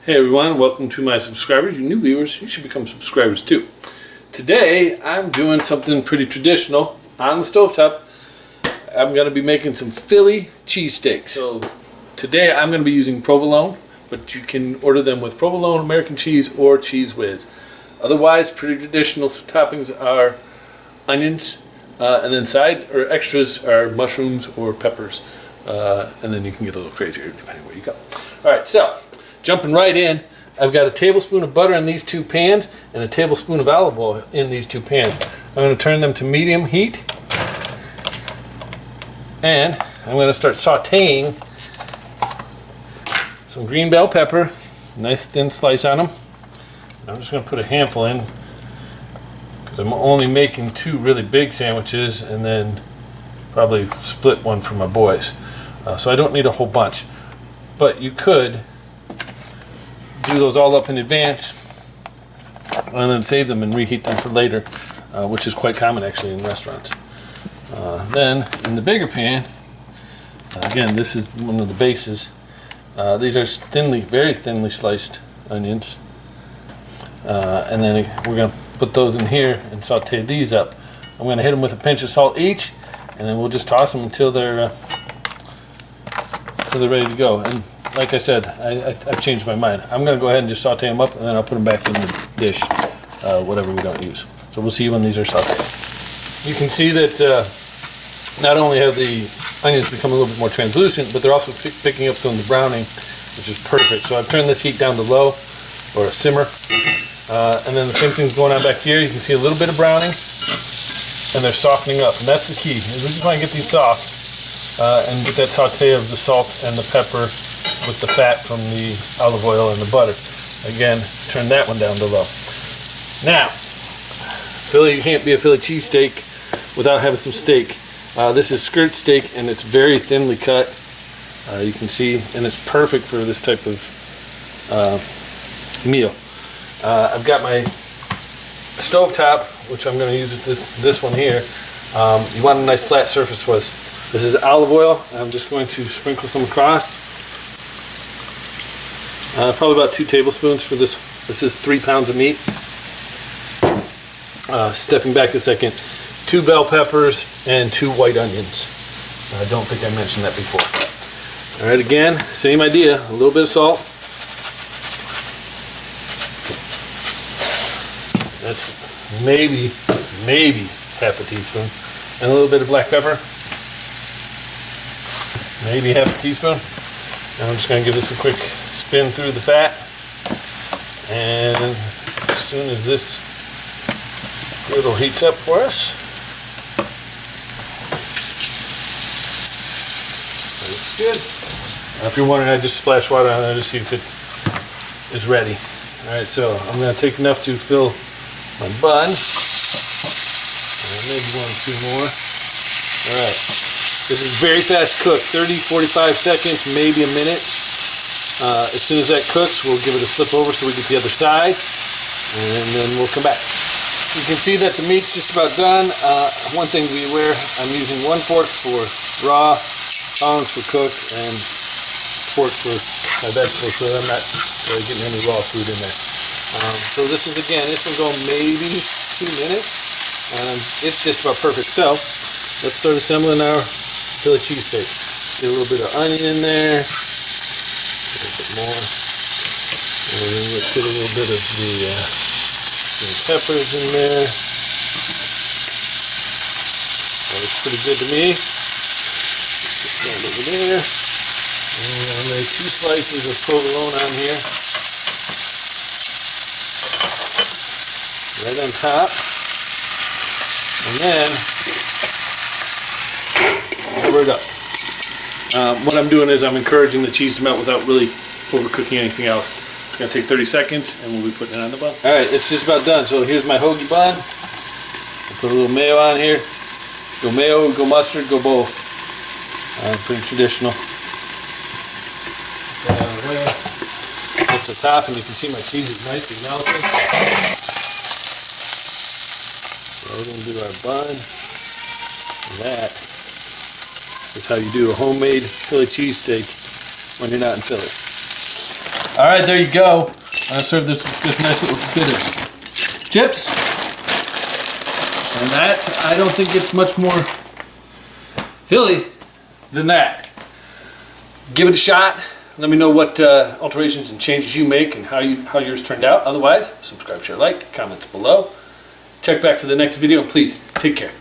Hey everyone, welcome to my subscribers. You new viewers, you should become subscribers too. Today I'm doing something pretty traditional on the stovetop. I'm going to be making some Philly cheesesteaks. So today I'm going to be using provolone, but you can order them with provolone, American cheese, or Cheese Whiz. Otherwise, pretty traditional toppings are onions, and then side or extras are mushrooms or peppers. And then you can get a little crazier depending where you go. Alright, so jumping right in, I've got a tablespoon of butter in these two pans and a tablespoon of olive oil in these two pans. I'm going to turn them to medium heat, and I'm going to start sautéing some green bell pepper, nice thin slice on them. I'm just going to put a handful in because I'm only making two really big sandwiches and then probably split one for my boys. So I don't need a whole bunch, but you could do those all up in advance and then save them and reheat them for later, which is quite common actually in restaurants. Then in the bigger pan, again, this is one of the bases. These are very thinly sliced onions, and then we're going to put those in here and saute these up. I'm going to hit them with a pinch of salt each, and then we'll just toss them until they're ready to go. And like I said, I've changed my mind. I'm going to go ahead and just saute them up, and then I'll put them back in the dish, whatever we don't use. So we'll see when these are sauteed. You can see that not only have the onions become a little bit more translucent, but they're also picking up some of the browning, which is perfect. So I've turned this heat down to low, or a simmer. And then the same thing's going on back here. You can see a little bit of browning, and they're softening up. And that's the key. We just want to get these soft and get that saute of the salt and the pepper with the fat from the olive oil and the butter. Again, turn that one down to low. Now, you can't be a Philly cheesesteak without having some steak. This is skirt steak, and it's very thinly cut. You can see, and it's perfect for this type of meal. I've got my stovetop, which I'm going to use this one here. You want a nice flat surface for this. This is olive oil. I'm just going to sprinkle some across. Probably about 2 tablespoons for this. This is 3 pounds of meat. Stepping back a second, 2 bell peppers and 2 white onions. I don't think I mentioned that before. All right, again, same idea. A little bit of salt. That's maybe half a teaspoon. And a little bit of black pepper. Maybe half a teaspoon. Now I'm just going to give this a quick spin through the fat. And as soon as this griddle heats up for us, looks good. Now if you're wondering, I just splash water on there to see if it is ready. Alright, so I'm going to take enough to fill my bun. And maybe 1 or 2 more. Alright. This is very fast cooked, 30-45 seconds, maybe a minute. As soon as that cooks, we'll give it a flip over so we get the other side, and then we'll come back. You can see that the meat's just about done. One thing to be aware, I'm using 1 fork for raw, tongs for cooked, and fork for my vegetables, so I'm not really getting any raw food in there. So this will go maybe 2 minutes, and it's just about perfect. So let's start assembling our Philly cheesesteak. Get a little bit of onion in there, a little bit more, and then let's get a little bit of the peppers in there. That looks pretty good to me. Just that over there. And I'll lay 2 slices of provolone on here, right on top. And then cover it up. What I'm doing is I'm encouraging the cheese to melt without really overcooking anything else. It's going to take 30 seconds, and we'll be putting it on the bun. Alright, it's just about done. So here's my hoagie bun. I'll put a little mayo on here. Go mayo, go mustard, go both. Pretty traditional. That's the top, and you can see my cheese is nicely melted. So we're going to do our bun. That is how you do a homemade Philly cheesesteak when you're not in Philly. All right, there you go. I'm gonna serve this with this nice little bit of chips. And that, I don't think it's much more Philly than that. Give it a shot. Let me know what alterations and changes you make and how yours turned out. Otherwise, subscribe, share, like, comments below. Check back for the next video, and please take care.